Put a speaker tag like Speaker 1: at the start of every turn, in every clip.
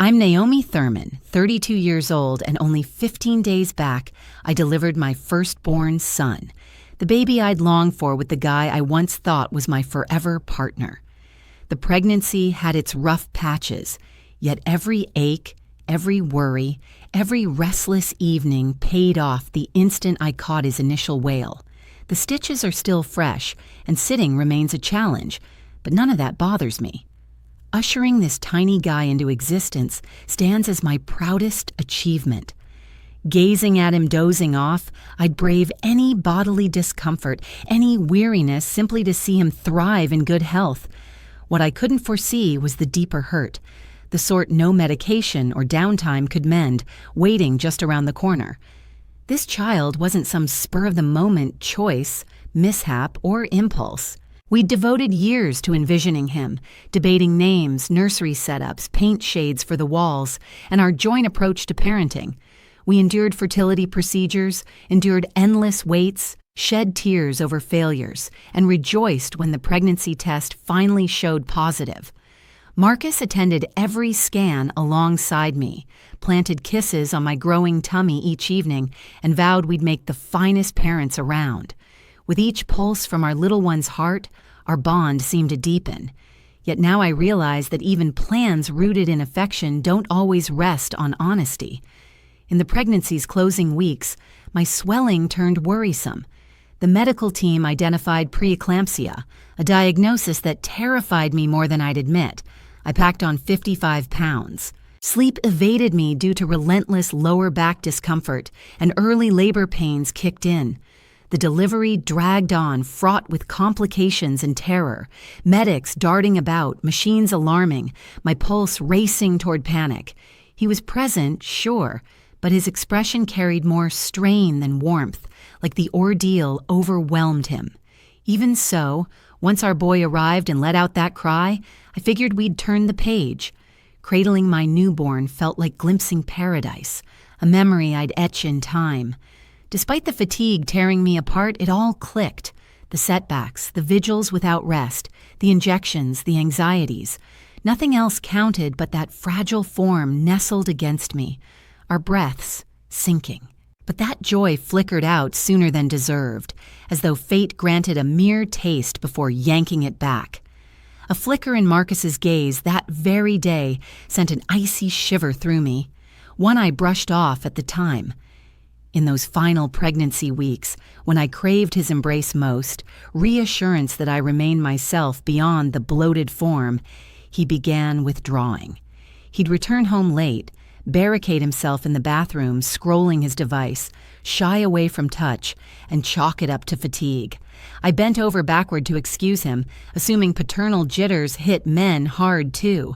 Speaker 1: I'm Naomi Thurman, 32 years old, and only 15 days back, I delivered my firstborn son, the baby I'd longed for with the guy I once thought was my forever partner. The pregnancy had its rough patches, yet every ache, every worry, every restless evening paid off the instant I caught his initial wail. The stitches are still fresh, and sitting remains a challenge, but none of that bothers me. Ushering this tiny guy into existence stands as my proudest achievement. Gazing at him dozing off, I'd brave any bodily discomfort, any weariness simply to see him thrive in good health. What I couldn't foresee was the deeper hurt, the sort no medication or downtime could mend, waiting just around the corner. This child wasn't some spur-of-the-moment choice, mishap, or impulse. We'd devoted years to envisioning him, debating names, nursery setups, paint shades for the walls, and our joint approach to parenting. We endured fertility procedures, endured endless waits, shed tears over failures, and rejoiced when the pregnancy test finally showed positive. Marcus attended every scan alongside me, planted kisses on my growing tummy each evening, and vowed we'd make the finest parents around. With each pulse from our little one's heart, our bond seemed to deepen. Yet now I realize that even plans rooted in affection don't always rest on honesty. In the pregnancy's closing weeks, my swelling turned worrisome. The medical team identified preeclampsia, a diagnosis that terrified me more than I'd admit. I packed on 55 pounds. Sleep evaded me due to relentless lower back discomfort, and early labor pains kicked in. The delivery dragged on, fraught with complications and terror. Medics darting about, machines alarming, my pulse racing toward panic. He was present, sure, but his expression carried more strain than warmth, like the ordeal overwhelmed him. Even so, once our boy arrived and let out that cry, I figured we'd turn the page. Cradling my newborn felt like glimpsing paradise, a memory I'd etch in time. Despite the fatigue tearing me apart, it all clicked. The setbacks, the vigils without rest, the injections, the anxieties. Nothing else counted but that fragile form nestled against me, our breaths sinking. But that joy flickered out sooner than deserved, as though fate granted a mere taste before yanking it back. A flicker in Marcus's gaze that very day sent an icy shiver through me, one I brushed off at the time. In those final pregnancy weeks, when I craved his embrace most, reassurance that I remained myself beyond the bloated form, he began withdrawing. He'd return home late, barricade himself in the bathroom, scrolling his device, shy away from touch, and chalk it up to fatigue. I bent over backward to excuse him, assuming paternal jitters hit men hard too.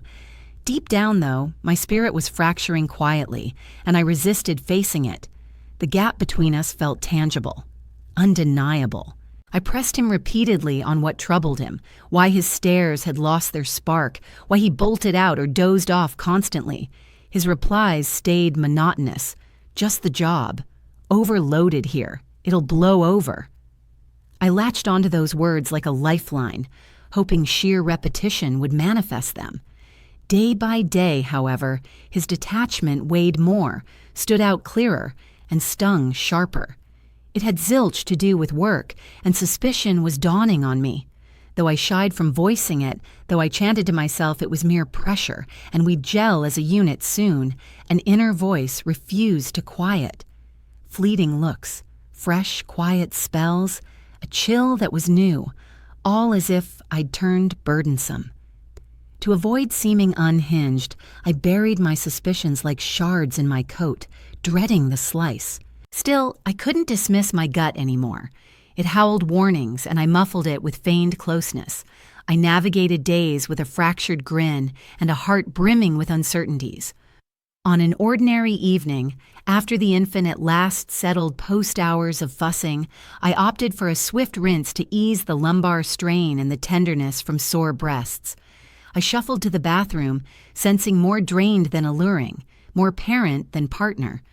Speaker 1: Deep down, though, my spirit was fracturing quietly, and I resisted facing it. The gap between us felt tangible, undeniable. I pressed him repeatedly on what troubled him, why his stares had lost their spark, why he bolted out or dozed off constantly. His replies stayed monotonous. Just the job. Overloaded here. It'll blow over. I latched onto those words like a lifeline, hoping sheer repetition would manifest them. Day by day, however, his detachment weighed more, stood out clearer, and stung sharper. It had zilch to do with work, and suspicion was dawning on me. Though I shied from voicing it, though I chanted to myself it was mere pressure, and we'd gel as a unit soon, an inner voice refused to quiet. Fleeting looks, fresh, quiet spells, a chill that was new, all as if I'd turned burdensome. To avoid seeming unhinged, I buried my suspicions like shards in my coat, dreading the slice. Still, I couldn't dismiss my gut anymore. It howled warnings, and I muffled it with feigned closeness. I navigated days with a fractured grin and a heart brimming with uncertainties. On an ordinary evening, after the infant at last settled post-hours of fussing, I opted for a swift rinse to ease the lumbar strain and the tenderness from sore breasts. I shuffled to the bathroom, sensing more drained than alluring, more parent than partner.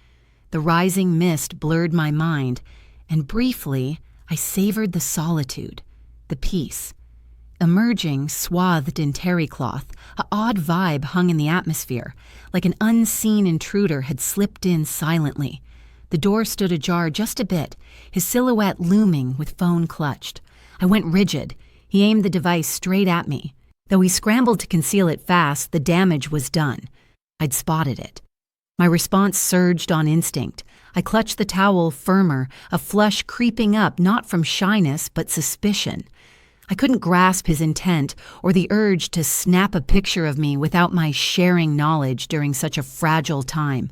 Speaker 1: The rising mist blurred my mind, and briefly, I savored the solitude, the peace. Emerging, swathed in terry cloth, an odd vibe hung in the atmosphere, like an unseen intruder had slipped in silently. The door stood ajar just a bit, his silhouette looming with phone clutched. I went rigid. He aimed the device straight at me. Though he scrambled to conceal it fast, the damage was done. I'd spotted it. My response surged on instinct. I clutched the towel firmer, a flush creeping up not from shyness but suspicion. I couldn't grasp his intent or the urge to snap a picture of me without my sharing knowledge during such a fragile time.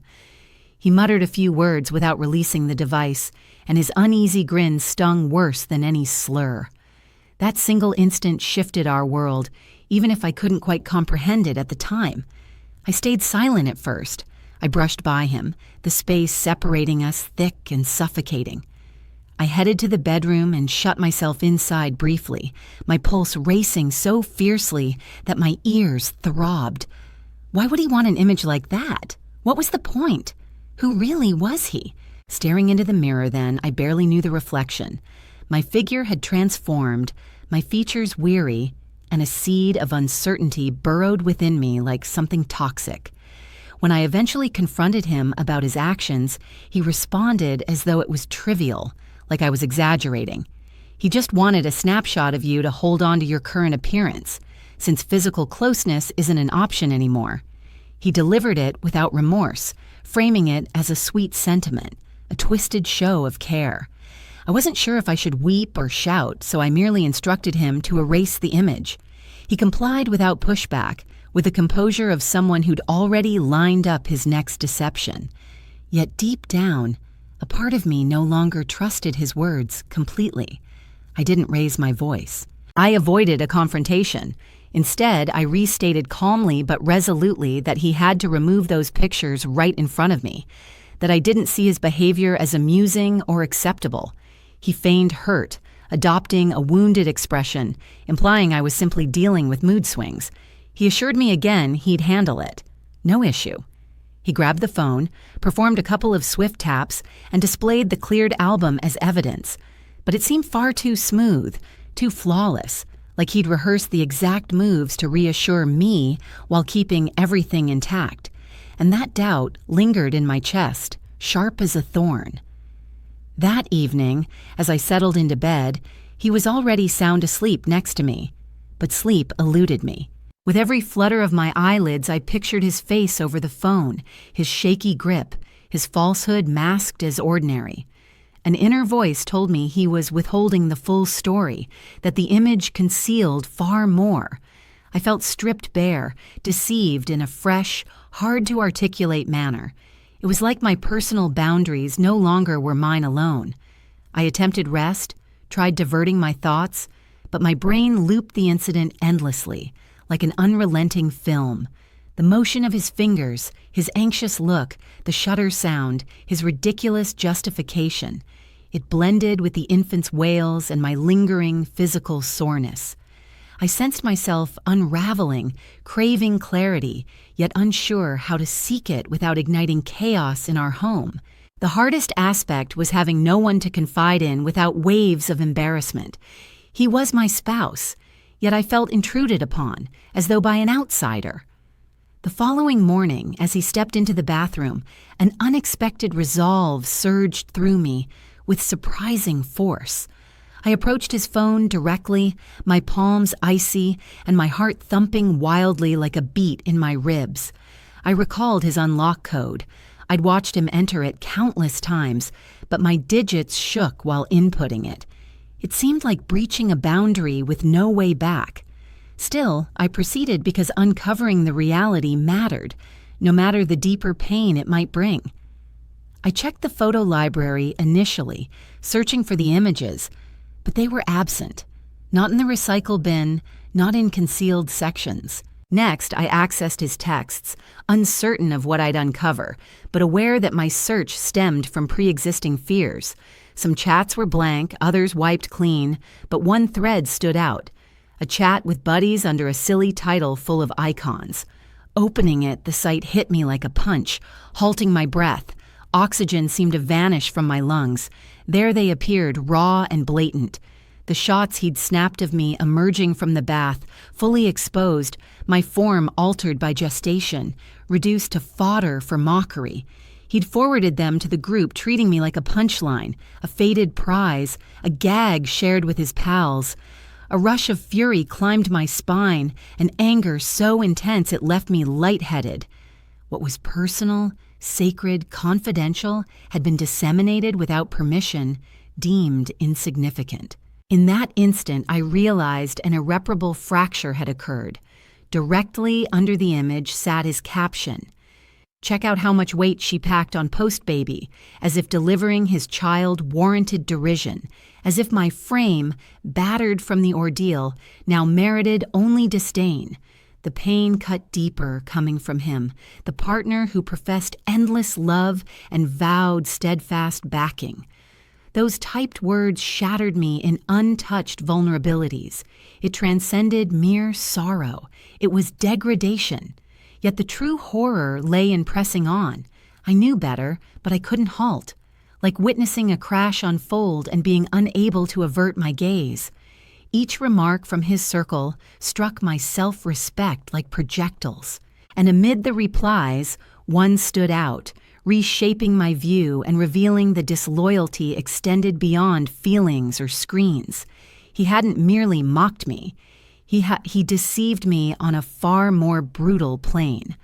Speaker 1: He muttered a few words without releasing the device, and his uneasy grin stung worse than any slur. That single instant shifted our world, even if I couldn't quite comprehend it at the time. I stayed silent at first. I brushed by him, the space separating us thick and suffocating. I headed to the bedroom and shut myself inside briefly, my pulse racing so fiercely that my ears throbbed. Why would he want an image like that? What was the point? Who really was he? Staring into the mirror then, I barely knew the reflection. My figure had transformed, my features weary, and a seed of uncertainty burrowed within me like something toxic. When I eventually confronted him about his actions, he responded as though it was trivial, like I was exaggerating. He just wanted a snapshot of you to hold on to your current appearance, since physical closeness isn't an option anymore. He delivered it without remorse, framing it as a sweet sentiment, a twisted show of care. I wasn't sure if I should weep or shout, so I merely instructed him to erase the image. He complied without pushback, with the composure of someone who'd already lined up his next deception. Yet deep down, a part of me no longer trusted his words completely. I didn't raise my voice. I avoided a confrontation. Instead, I restated calmly but resolutely that he had to remove those pictures right in front of me, that I didn't see his behavior as amusing or acceptable. He feigned hurt, adopting a wounded expression, implying I was simply dealing with mood swings. He assured me again he'd handle it. No issue. He grabbed the phone, performed a couple of swift taps, and displayed the cleared album as evidence. But it seemed far too smooth, too flawless, like he'd rehearsed the exact moves to reassure me while keeping everything intact. And that doubt lingered in my chest, sharp as a thorn. That evening, as I settled into bed, he was already sound asleep next to me. But sleep eluded me. With every flutter of my eyelids, I pictured his face over the phone, his shaky grip, his falsehood masked as ordinary. An inner voice told me he was withholding the full story, that the image concealed far more. I felt stripped bare, deceived in a fresh, hard-to-articulate manner. It was like my personal boundaries no longer were mine alone. I attempted rest, tried diverting my thoughts, but my brain looped the incident endlessly, like an unrelenting film. The motion of his fingers, his anxious look, the shutter sound, his ridiculous justification. It blended with the infant's wails and my lingering physical soreness. I sensed myself unraveling, craving clarity, yet unsure how to seek it without igniting chaos in our home. The hardest aspect was having no one to confide in without waves of embarrassment. He was my spouse, yet I felt intruded upon, as though by an outsider. The following morning, as he stepped into the bathroom, an unexpected resolve surged through me with surprising force. I approached his phone directly, my palms icy and my heart thumping wildly like a beat in my ribs. I recalled his unlock code. I'd watched him enter it countless times, but my digits shook while inputting it. It seemed like breaching a boundary with no way back. Still, I proceeded because uncovering the reality mattered, no matter the deeper pain it might bring. I checked the photo library initially, searching for the images, but they were absent. Not in the recycle bin, not in concealed sections. Next, I accessed his texts, uncertain of what I'd uncover, but aware that my search stemmed from pre-existing fears. Some chats were blank, others wiped clean, but one thread stood out. A chat with buddies under a silly title full of icons. Opening it, the sight hit me like a punch, halting my breath. Oxygen seemed to vanish from my lungs. There they appeared, raw and blatant. The The shots he'd snapped of me emerging from the bath, fully exposed, my form altered by gestation, reduced to fodder for mockery. He'd forwarded them to the group, treating me like a punchline, a fated prize, a gag shared with his pals. A rush of fury climbed my spine, an anger so intense it left me lightheaded. What was personal, sacred, confidential, had been disseminated without permission, deemed insignificant. In that instant, I realized an irreparable fracture had occurred. Directly under the image sat his caption, "Check out how much weight she packed on post-baby," as if delivering his child warranted derision, as if my frame, battered from the ordeal, now merited only disdain. The pain cut deeper coming from him, the partner who professed endless love and vowed steadfast backing. Those typed words shattered me in untouched vulnerabilities. It transcended mere sorrow. It was degradation. Yet the true horror lay in pressing on. I knew better, but I couldn't halt, like witnessing a crash unfold and being unable to avert my gaze. Each remark from his circle struck my self-respect like projectiles, and amid the replies, one stood out, reshaping my view and revealing the disloyalty extended beyond feelings or screens. He hadn't merely mocked me. He deceived me on a far more brutal plane.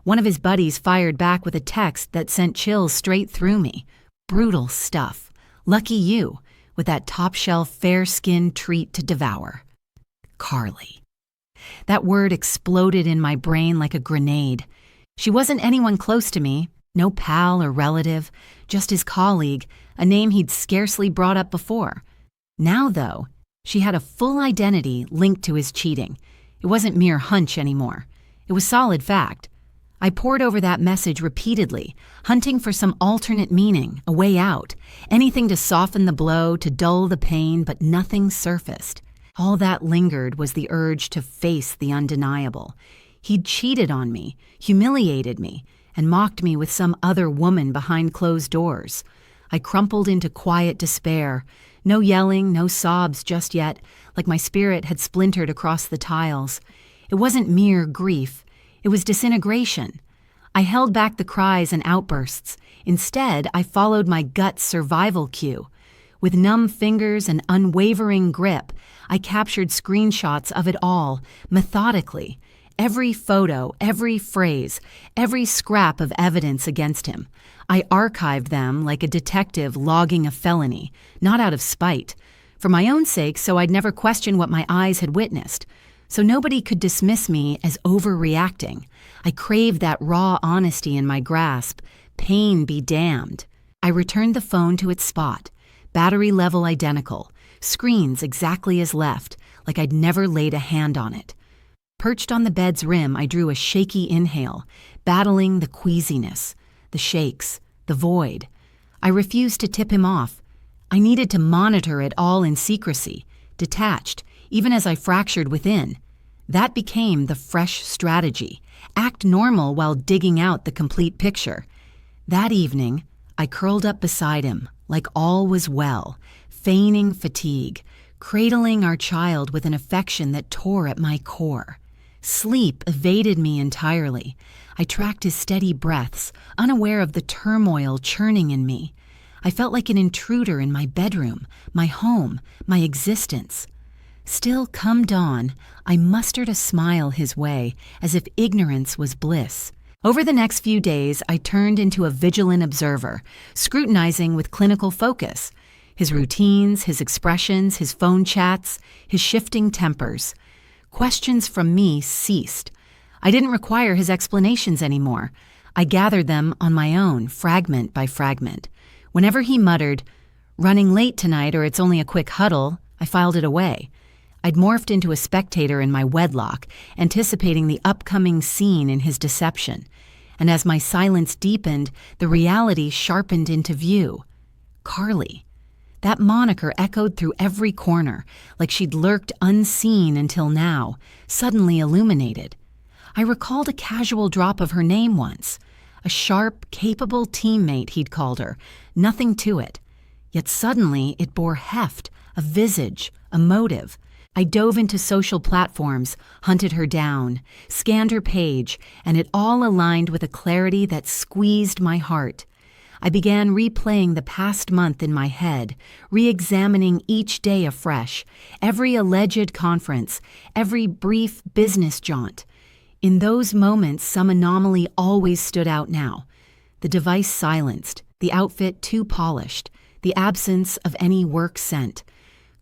Speaker 1: One of his buddies fired back with a text that sent chills straight through me. Brutal stuff. Lucky you, with that top-shelf fair-skinned treat to devour. Carly. That word exploded in my brain like a grenade. She wasn't anyone close to me, no pal or relative, just his colleague, a name he'd scarcely brought up before. Now, though, she had a full identity linked to his cheating. It wasn't mere hunch anymore. It was solid fact. I pored over that message repeatedly, hunting for some alternate meaning, a way out, anything to soften the blow, to dull the pain, but nothing surfaced. All that lingered was the urge to face the undeniable. He'd cheated on me, humiliated me, and mocked me with some other woman behind closed doors. I crumpled into quiet despair. No yelling, no sobs just yet, like my spirit had splintered across the tiles. It wasn't mere grief. It was disintegration. I held back the cries and outbursts. Instead, I followed my gut's survival cue. With numb fingers and unwavering grip, I captured screenshots of it all, methodically. Every photo, every phrase, every scrap of evidence against him. I archived them like a detective logging a felony, not out of spite. For my own sake, so I'd never question what my eyes had witnessed. So nobody could dismiss me as overreacting. I craved that raw honesty in my grasp. Pain be damned. I returned the phone to its spot. Battery level identical. Screens exactly as left, like I'd never laid a hand on it. Perched on the bed's rim, I drew a shaky inhale, battling the queasiness, the shakes, the void. I refused to tip him off. I needed to monitor it all in secrecy, detached, even as I fractured within. That became the fresh strategy. Act normal while digging out the complete picture. That evening, I curled up beside him, like all was well, feigning fatigue, cradling our child with an affection that tore at my core. Sleep evaded me entirely. I tracked his steady breaths, unaware of the turmoil churning in me. I felt like an intruder in my bedroom, my home, my existence. Still, come dawn, I mustered a smile his way, as if ignorance was bliss. Over the next few days, I turned into a vigilant observer, scrutinizing with clinical focus. His routines, his expressions, his phone chats, his shifting tempers. Questions from me ceased. I didn't require his explanations anymore. I gathered them on my own, fragment by fragment. Whenever he muttered, "Running late tonight or it's only a quick huddle," I filed it away. I'd morphed into a spectator in my wedlock, anticipating the upcoming scene in his deception. And as my silence deepened, the reality sharpened into view. Carly. That moniker echoed through every corner, like she'd lurked unseen until now, suddenly illuminated. I recalled a casual drop of her name once. A sharp, capable teammate, he'd called her. Nothing to it. Yet suddenly it bore heft, a visage, a motive. I dove into social platforms, hunted her down, scanned her page, and it all aligned with a clarity that squeezed my heart. I began replaying the past month in my head, re-examining each day afresh, every alleged conference, every brief business jaunt. In those moments, some anomaly always stood out now. The device silenced, the outfit too polished, the absence of any work scent.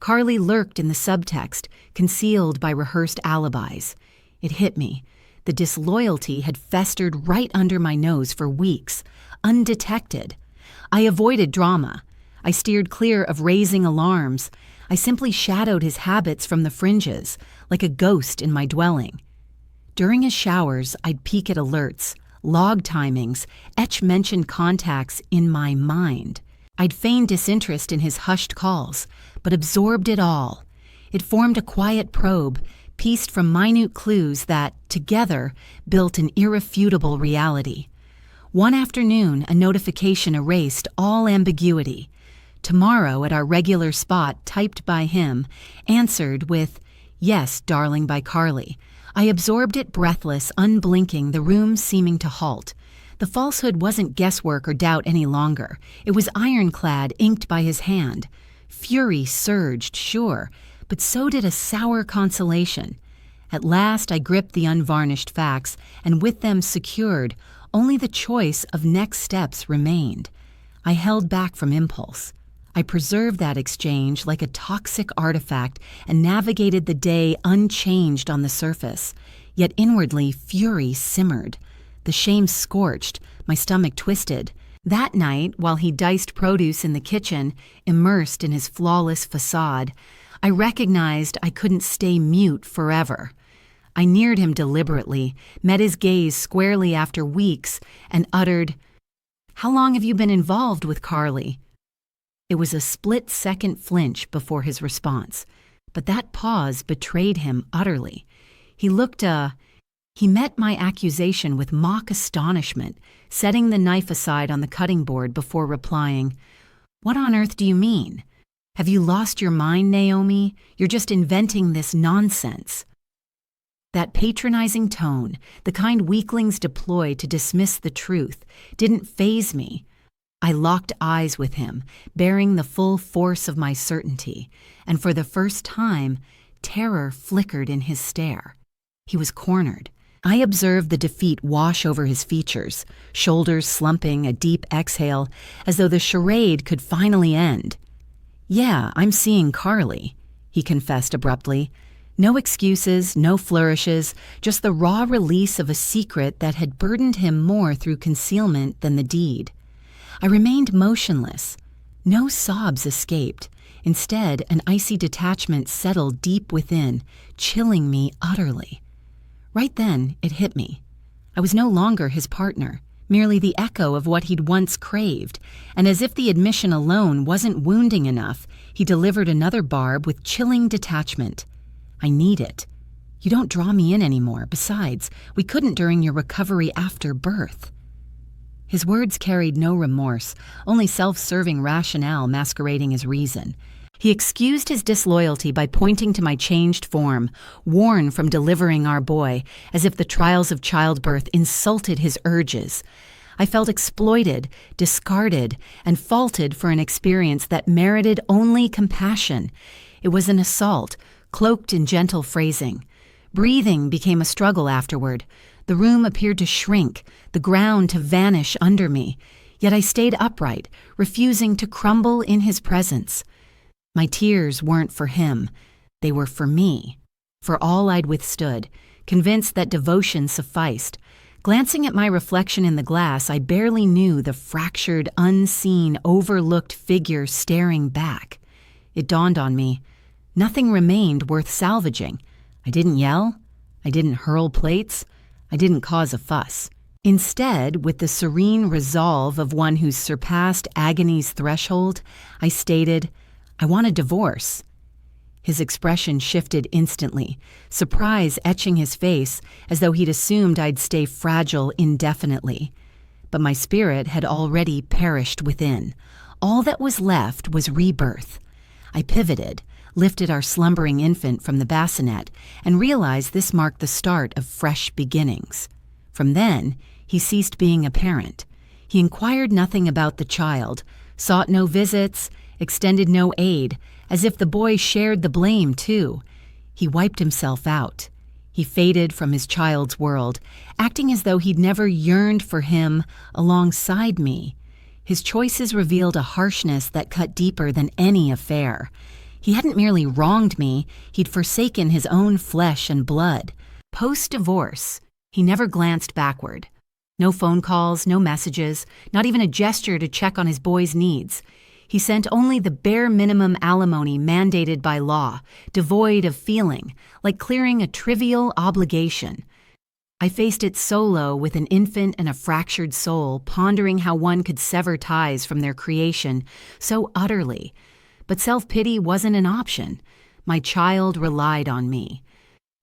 Speaker 1: Carly lurked in the subtext, concealed by rehearsed alibis. It hit me. The disloyalty had festered right under my nose for weeks, undetected. I avoided drama. I steered clear of raising alarms. I simply shadowed his habits from the fringes, like a ghost in my dwelling. During his showers, I'd peek at alerts, log timings, etch mentioned contacts in my mind. I'd feign disinterest in his hushed calls, but absorbed it all. It formed a quiet probe, pieced from minute clues that, together, built an irrefutable reality. One afternoon, a notification erased all ambiguity. Tomorrow, at our regular spot, typed by him, answered with, "Yes, darling," by Carly. I absorbed it breathless, unblinking, the room seeming to halt. The falsehood wasn't guesswork or doubt any longer. It was ironclad, inked by his hand. Fury surged, sure, but so did a sour consolation. At last I gripped the unvarnished facts, and with them secured, only the choice of next steps remained. I held back from impulse. I preserved that exchange like a toxic artifact and navigated the day unchanged on the surface. Yet inwardly, fury simmered. The shame scorched, my stomach twisted. That night, while he diced produce in the kitchen, immersed in his flawless facade, I recognized I couldn't stay mute forever. I neared him deliberately, met his gaze squarely after weeks, and uttered, "How long have you been involved with Carly?" It was a split-second flinch before his response, but that pause betrayed him utterly. He met my accusation with mock astonishment, setting the knife aside on the cutting board before replying, "What on earth do you mean? Have you lost your mind, Naomi? You're just inventing this nonsense." That patronizing tone, the kind weaklings deploy to dismiss the truth, didn't faze me. I locked eyes with him, bearing the full force of my certainty, and for the first time, terror flickered in his stare. He was cornered. I observed the defeat wash over his features, shoulders slumping, a deep exhale, as though the charade could finally end. "Yeah, I'm seeing Carly," he confessed abruptly. No excuses, no flourishes, just the raw release of a secret that had burdened him more through concealment than the deed. I remained motionless. No sobs escaped. Instead, an icy detachment settled deep within, chilling me utterly. Right then, it hit me. I was no longer his partner, merely the echo of what he'd once craved, and as if the admission alone wasn't wounding enough, he delivered another barb with chilling detachment. "I need it. You don't draw me in anymore. Besides, we couldn't during your recovery after birth." His words carried no remorse, only self-serving rationale masquerading as reason. He excused his disloyalty by pointing to my changed form, worn from delivering our boy, as if the trials of childbirth insulted his urges. I felt exploited, discarded, and faulted for an experience that merited only compassion. It was an assault, cloaked in gentle phrasing. Breathing became a struggle afterward. The room appeared to shrink, the ground to vanish under me. Yet I stayed upright, refusing to crumble in his presence. My tears weren't for him. They were for me, for all I'd withstood, convinced that devotion sufficed. Glancing at my reflection in the glass, I barely knew the fractured, unseen, overlooked figure staring back. It dawned on me. Nothing remained worth salvaging. I didn't yell. I didn't hurl plates. I didn't cause a fuss. Instead, with the serene resolve of one who's surpassed agony's threshold, I stated, "I want a divorce." His expression shifted instantly, surprise etching his face as though he'd assumed I'd stay fragile indefinitely. But my spirit had already perished within. All that was left was rebirth. I pivoted, lifted our slumbering infant from the bassinet, and realized this marked the start of fresh beginnings. From then, he ceased being a parent. He inquired nothing about the child, sought no visits, extended no aid, as if the boy shared the blame too. He wiped himself out. He faded from his child's world, acting as though he'd never yearned for him alongside me. His choices revealed a harshness that cut deeper than any affair. He hadn't merely wronged me, he'd forsaken his own flesh and blood. Post-divorce, he never glanced backward. No phone calls, no messages, not even a gesture to check on his boy's needs. He sent only the bare minimum alimony mandated by law, devoid of feeling, like clearing a trivial obligation. I faced it solo with an infant and a fractured soul, pondering how one could sever ties from their creation so utterly. But self-pity wasn't an option. My child relied on me.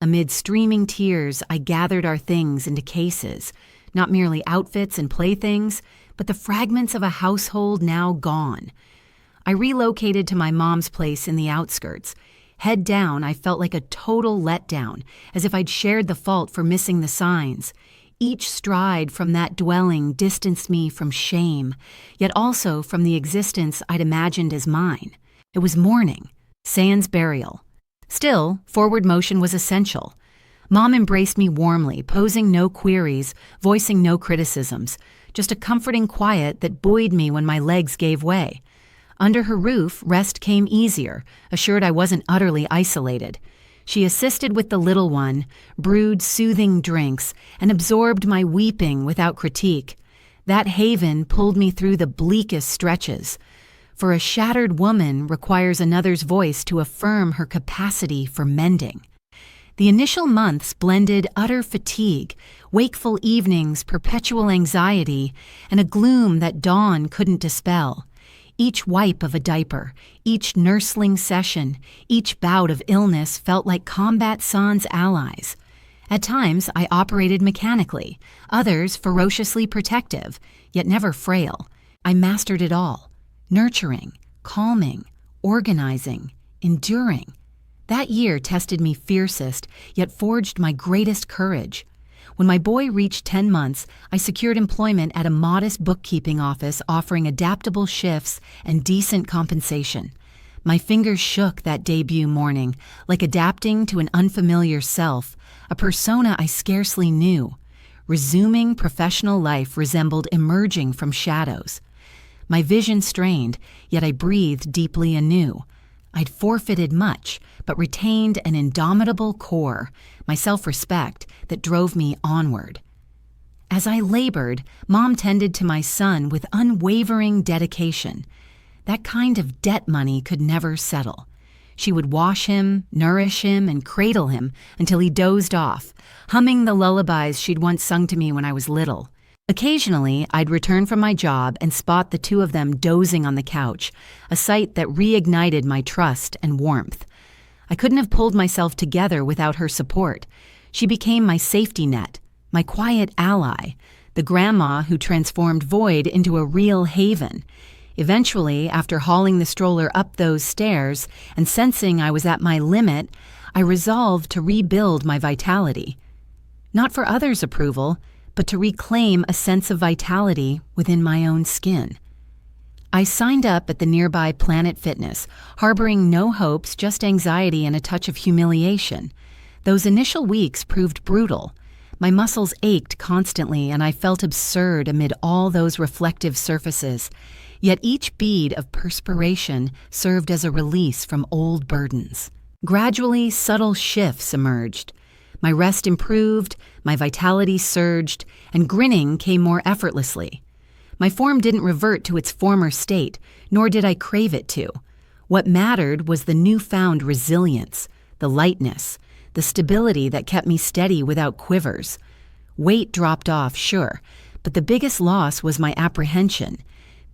Speaker 1: Amid streaming tears, I gathered our things into cases, not merely outfits and playthings, but the fragments of a household now gone. I relocated to my mom's place in the outskirts. Head down, I felt like a total letdown, as if I'd shared the fault for missing the signs. Each stride from that dwelling distanced me from shame, yet also from the existence I'd imagined as mine. It was mourning, sans burial. Still, forward motion was essential. Mom embraced me warmly, posing no queries, voicing no criticisms, just a comforting quiet that buoyed me when my legs gave way. Under her roof, rest came easier, assured I wasn't utterly isolated. She assisted with the little one, brewed soothing drinks, and absorbed my weeping without critique. That haven pulled me through the bleakest stretches. For a shattered woman requires another's voice to affirm her capacity for mending. The initial months blended utter fatigue, wakeful evenings, perpetual anxiety, and a gloom that dawn couldn't dispel. Each wipe of a diaper, each nursling session, each bout of illness felt like combat sans allies. At times, I operated mechanically, others ferociously protective, yet never frail. I mastered it all. Nurturing, calming, organizing, enduring. That year tested me fiercest, yet forged my greatest courage. When my boy reached 10 months, I secured employment at a modest bookkeeping office offering adaptable shifts and decent compensation. My fingers shook that debut morning, like adapting to an unfamiliar self, a persona I scarcely knew. Resuming professional life resembled emerging from shadows. My vision strained, yet I breathed deeply anew. I'd forfeited much, but retained an indomitable core, my self-respect, that drove me onward. As I labored, Mom tended to my son with unwavering dedication. That kind of debt money could never settle. She would wash him, nourish him, and cradle him until he dozed off, humming the lullabies she'd once sung to me when I was little. Occasionally, I'd return from my job and spot the two of them dozing on the couch, a sight that reignited my trust and warmth. I couldn't have pulled myself together without her support. She became my safety net, my quiet ally, the grandma who transformed void into a real haven. Eventually, after hauling the stroller up those stairs and sensing I was at my limit, I resolved to rebuild my vitality. Not for others' approval, but to reclaim a sense of vitality within my own skin. I signed up at the nearby Planet Fitness, harboring no hopes, just anxiety and a touch of humiliation. Those initial weeks proved brutal. My muscles ached constantly and I felt absurd amid all those reflective surfaces. Yet each bead of perspiration served as a release from old burdens. Gradually, subtle shifts emerged. My rest improved, my vitality surged, and grinning came more effortlessly. My form didn't revert to its former state, nor did I crave it to. What mattered was the newfound resilience, the lightness, the stability that kept me steady without quivers. Weight dropped off, sure, but the biggest loss was my apprehension.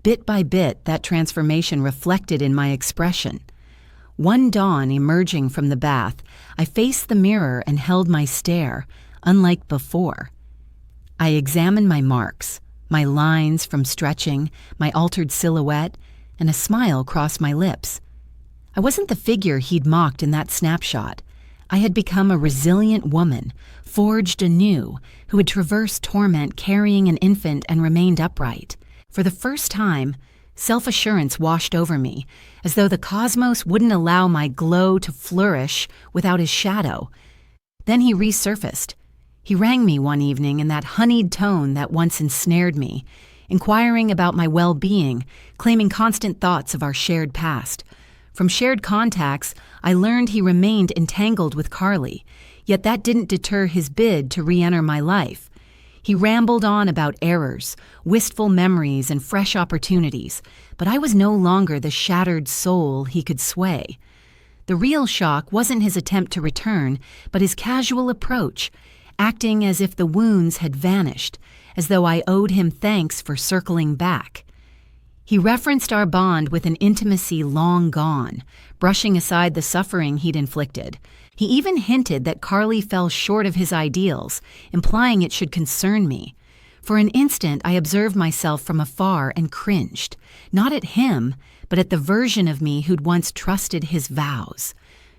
Speaker 1: Bit by bit, that transformation reflected in my expression. One dawn emerging from the bath, I faced the mirror and held my stare, unlike before. I examined my marks, my lines from stretching, my altered silhouette, and a smile crossed my lips. I wasn't the figure he'd mocked in that snapshot. I had become a resilient woman, forged anew, who had traversed torment carrying an infant and remained upright. For the first time, self-assurance washed over me, as though the cosmos wouldn't allow my glow to flourish without his shadow. Then he resurfaced. He rang me one evening in that honeyed tone that once ensnared me, inquiring about my well-being, claiming constant thoughts of our shared past. From shared contacts, I learned he remained entangled with Carly, yet that didn't deter his bid to re-enter my life. He rambled on about errors, wistful memories, and fresh opportunities, but I was no longer the shattered soul he could sway. The real shock wasn't his attempt to return, but his casual approach, acting as if the wounds had vanished, as though I owed him thanks for circling back. He referenced our bond with an intimacy long gone, brushing aside the suffering he'd inflicted. He even hinted that Carly fell short of his ideals, implying it should concern me. For an instant, I observed myself from afar and cringed, not at him, but at the version of me who'd once trusted his vows.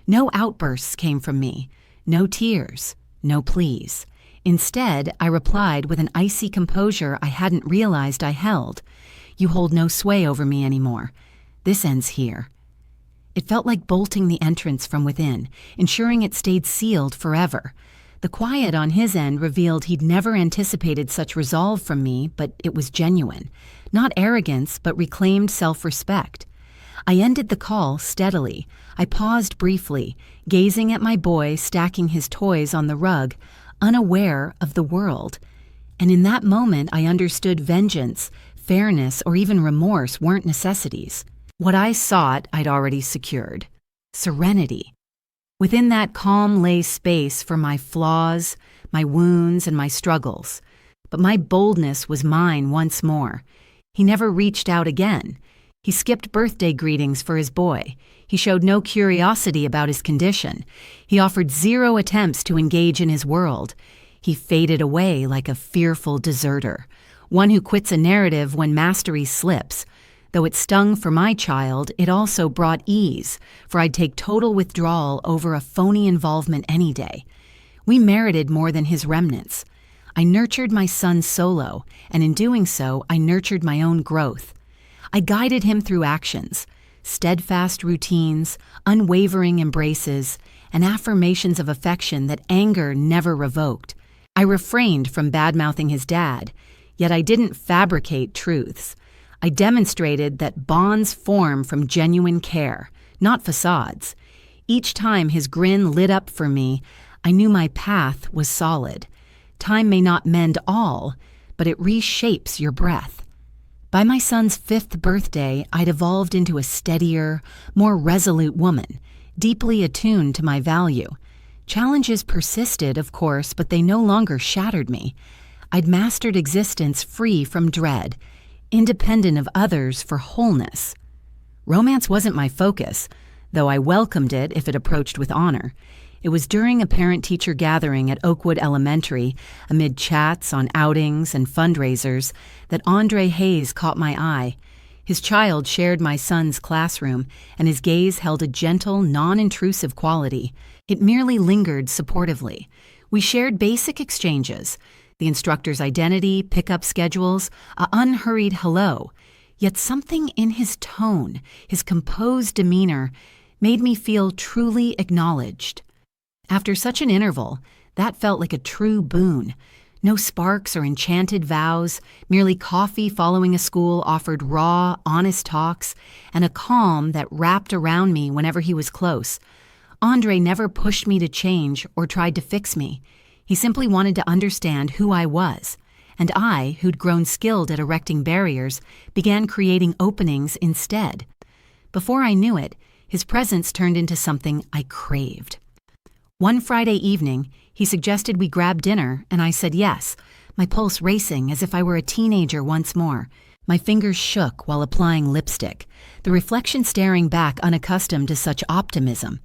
Speaker 1: No outbursts came from me, no tears, no pleas. Instead, I replied with an icy composure I hadn't realized I held. "You hold no sway over me anymore. This ends here." It felt like bolting the entrance from within, ensuring it stayed sealed forever. The quiet on his end revealed he'd never anticipated such resolve from me, but it was genuine. Not arrogance, but reclaimed self-respect. I ended the call steadily. I paused briefly, gazing at my boy stacking his toys on the rug, unaware of the world. And in that moment, I understood vengeance, fairness, or even remorse weren't necessities. What I sought, I'd already secured. Serenity. Within that calm lay space for my flaws, my wounds, and my struggles. But my boldness was mine once more. He never reached out again. He skipped birthday greetings for his boy. He showed no curiosity about his condition. He offered zero attempts to engage in his world. He faded away like a fearful deserter, one who quits a narrative when mastery slips. Though it stung for my child, it also brought ease, for I'd take total withdrawal over a phony involvement any day. We merited more than his remnants. I nurtured my son solo, and in doing so, I nurtured my own growth. I guided him through actions, steadfast routines, unwavering embraces, and affirmations of affection that anger never revoked. I refrained from bad-mouthing his dad, yet I didn't fabricate truths. I demonstrated that bonds form from genuine care, not facades. Each time his grin lit up for me, I knew my path was solid. Time may not mend all, but it reshapes your breath. By my son's 5th birthday, I'd evolved into a steadier, more resolute woman, deeply attuned to my value. Challenges persisted, of course, but they no longer shattered me. I'd mastered existence free from dread, independent of others for wholeness. Romance wasn't my focus, though I welcomed it if it approached with honor. It was during a parent-teacher gathering at Oakwood Elementary, amid chats on outings and fundraisers, that Andre Hayes caught my eye. His child shared my son's classroom, and his gaze held a gentle, non-intrusive quality. It merely lingered supportively. We shared basic exchanges, the instructor's identity, pickup schedules, an unhurried hello. Yet something in his tone, his composed demeanor, made me feel truly acknowledged. After such an interval, that felt like a true boon. No sparks or enchanted vows, merely coffee following a school offered raw, honest talks, and a calm that wrapped around me whenever he was close. Andre never pushed me to change or tried to fix me. He simply wanted to understand who I was, and I, who'd grown skilled at erecting barriers, began creating openings instead. Before I knew it, his presence turned into something I craved. One Friday evening, he suggested we grab dinner, and I said yes, my pulse racing as if I were a teenager once more. My fingers shook while applying lipstick, the reflection staring back unaccustomed to such optimism.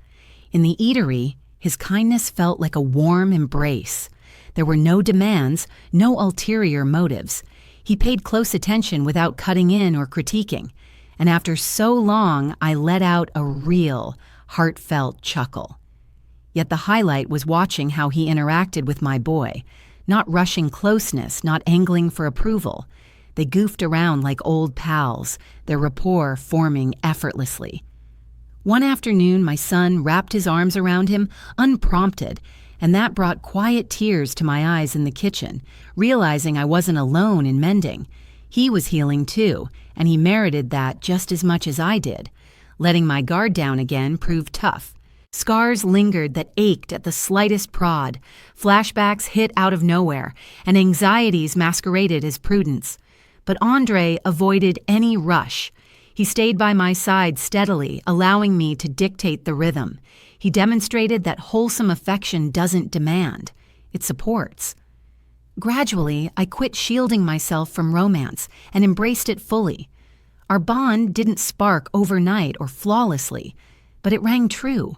Speaker 1: In the eatery, his kindness felt like a warm embrace. There were no demands, no ulterior motives. He paid close attention without cutting in or critiquing. and after so long, I let out a real, heartfelt chuckle. Yet the highlight was watching how he interacted with my boy, not rushing closeness, not angling for approval. They goofed around like old pals, their rapport forming effortlessly. One afternoon, my son wrapped his arms around him, unprompted, and that brought quiet tears to my eyes in the kitchen, realizing I wasn't alone in mending. He was healing too, and he merited that just as much as I did. Letting my guard down again proved tough. Scars lingered that ached at the slightest prod, flashbacks hit out of nowhere, and anxieties masqueraded as prudence. But Andre avoided any rush. He stayed by my side steadily, allowing me to dictate the rhythm. He demonstrated that wholesome affection doesn't demand, it supports. Gradually, I quit shielding myself from romance and embraced it fully. Our bond didn't spark overnight or flawlessly, but it rang true.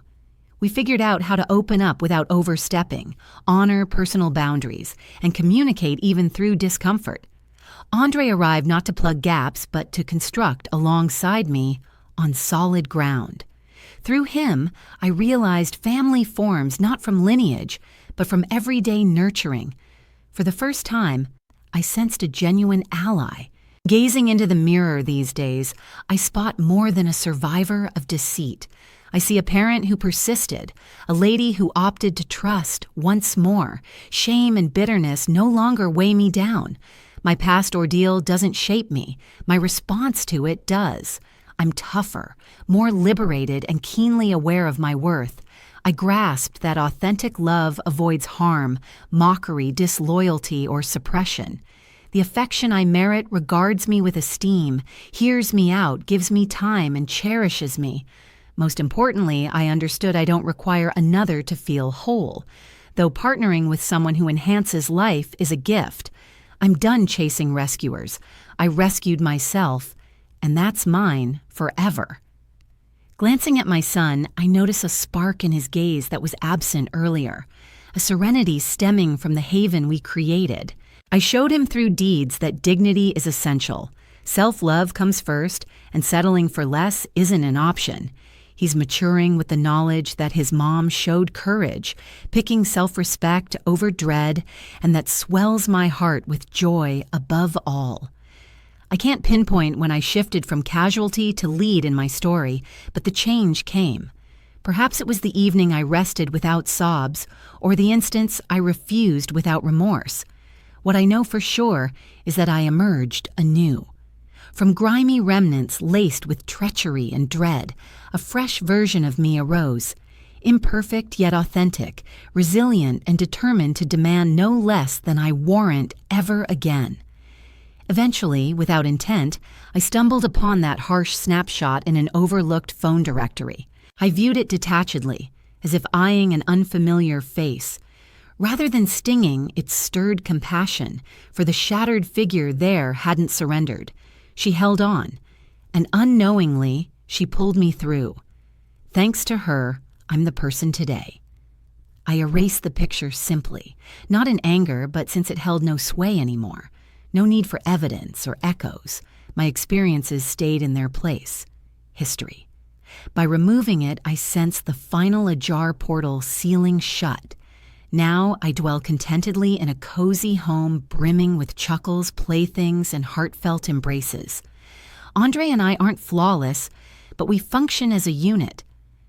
Speaker 1: We figured out how to open up without overstepping, honor personal boundaries, and communicate even through discomfort. Andre arrived not to plug gaps, but to construct alongside me on solid ground. Through him, I realized family forms not from lineage, but from everyday nurturing. For the first time, I sensed a genuine ally. Gazing into the mirror these days, I spot more than a survivor of deceit. I see a parent who persisted, a lady who opted to trust once more. Shame and bitterness no longer weigh me down. My past ordeal doesn't shape me. My response to it does. I'm tougher, more liberated, and keenly aware of my worth. I grasped that authentic love avoids harm, mockery, disloyalty, or suppression. The affection I merit regards me with esteem, hears me out, gives me time, and cherishes me. Most importantly, I understood I don't require another to feel whole. Though partnering with someone who enhances life is a gift, I'm done chasing rescuers. I rescued myself, and that's mine forever. Glancing at my son, I notice a spark in his gaze that was absent earlier, a serenity stemming from the haven we created. I showed him through deeds that dignity is essential. Self-love comes first, and settling for less isn't an option. He's maturing with the knowledge that his mom showed courage, picking self-respect over dread, and that swells my heart with joy above all. I can't pinpoint when I shifted from casualty to lead in my story, but the change came. Perhaps it was the evening I rested without sobs, or the instance I refused without remorse. What I know for sure is that I emerged anew. From grimy remnants laced with treachery and dread, a fresh version of me arose, imperfect yet authentic, resilient and determined to demand no less than I warrant ever again. Eventually, without intent, I stumbled upon that harsh snapshot in an overlooked phone directory. I viewed it detachedly, as if eyeing an unfamiliar face. Rather than stinging, it stirred compassion, for the shattered figure there hadn't surrendered. She held on, and unknowingly, she pulled me through. Thanks to her, I'm the person today. I erased the picture simply, not in anger, but since it held no sway anymore. No need for evidence or echoes. My experiences stayed in their place. History. By removing it, I sensed the final ajar portal sealing shut. Now I dwell contentedly in a cozy home brimming with chuckles, playthings, and heartfelt embraces. Andre and I aren't flawless, but we function as a unit.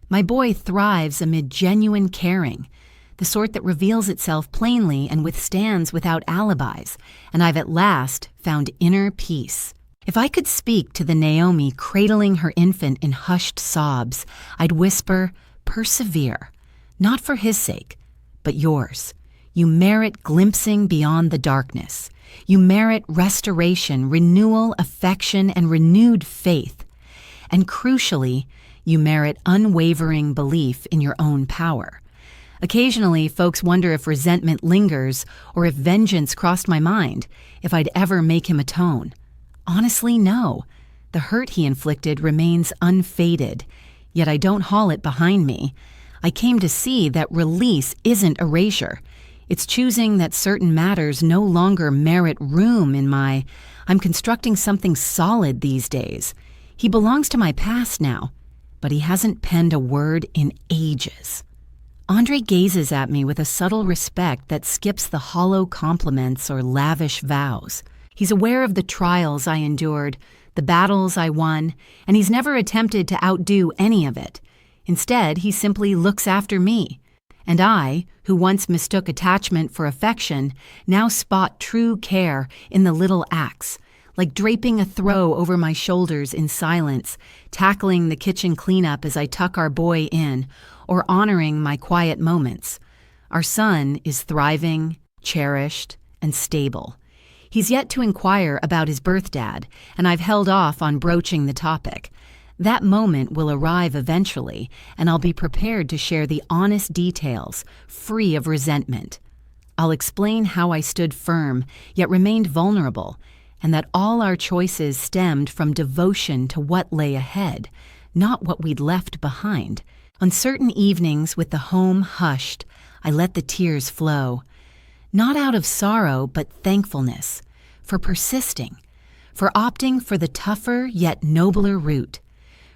Speaker 1: My boy thrives amid genuine caring, the sort that reveals itself plainly and withstands without alibis, and I've at last found inner peace. If I could speak to the Naomi cradling her infant in hushed sobs, I'd whisper, persevere, not for his sake, but yours. You merit glimpsing beyond the darkness. You merit restoration, renewal, affection, and renewed faith. And crucially, you merit unwavering belief in your own power. Occasionally, folks wonder if resentment lingers or if vengeance crossed my mind, if I'd ever make him atone. Honestly, no. The hurt he inflicted remains unfaded, yet I don't haul it behind me. I came to see that release isn't erasure. It's choosing that certain matters no longer merit room in I'm constructing something solid these days. He belongs to my past now, but he hasn't penned a word in ages. Andre gazes at me with a subtle respect that skips the hollow compliments or lavish vows. He's aware of the trials I endured, the battles I won, and he's never attempted to outdo any of it. Instead, he simply looks after me. And I, who once mistook attachment for affection, now spot true care in the little acts, like draping a throw over my shoulders in silence, tackling the kitchen cleanup as I tuck our boy in, or honoring my quiet moments. Our son is thriving, cherished, and stable. He's yet to inquire about his birth dad, and I've held off on broaching the topic. That moment will arrive eventually, and I'll be prepared to share the honest details, free of resentment. I'll explain how I stood firm, yet remained vulnerable, and that all our choices stemmed from devotion to what lay ahead, not what we'd left behind. On certain evenings with the home hushed, I let the tears flow. Not out of sorrow, but thankfulness, for persisting, for opting for the tougher yet nobler route,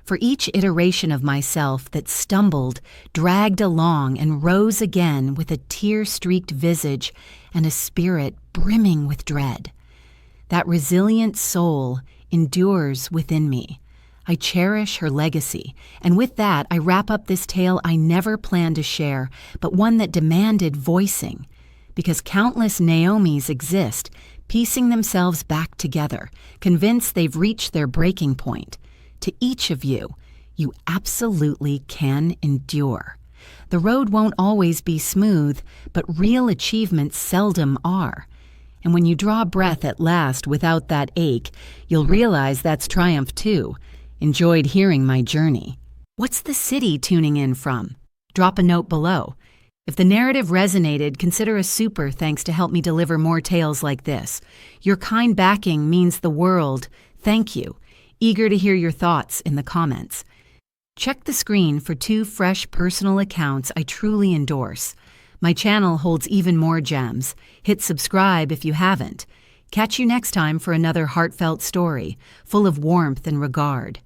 Speaker 1: for each iteration of myself that stumbled, dragged along, and rose again with a tear-streaked visage and a spirit brimming with dread. That resilient soul endures within me. I cherish her legacy, and with that I wrap up this tale I never planned to share, but one that demanded voicing. Because countless Naomis exist, piecing themselves back together, convinced they've reached their breaking point. To each of you, you absolutely can endure. The road won't always be smooth, but real achievements seldom are. And when you draw breath at last without that ache, you'll realize that's triumph too. Enjoyed hearing my journey. What's the city tuning in from? Drop a note below. If the narrative resonated, consider a super thanks to help me deliver more tales like this. Your kind backing means the world. Thank you. Eager to hear your thoughts in the comments. Check the screen for 2 fresh personal accounts I truly endorse. My channel holds even more gems. Hit subscribe if you haven't. Catch you next time for another heartfelt story, full of warmth and regard.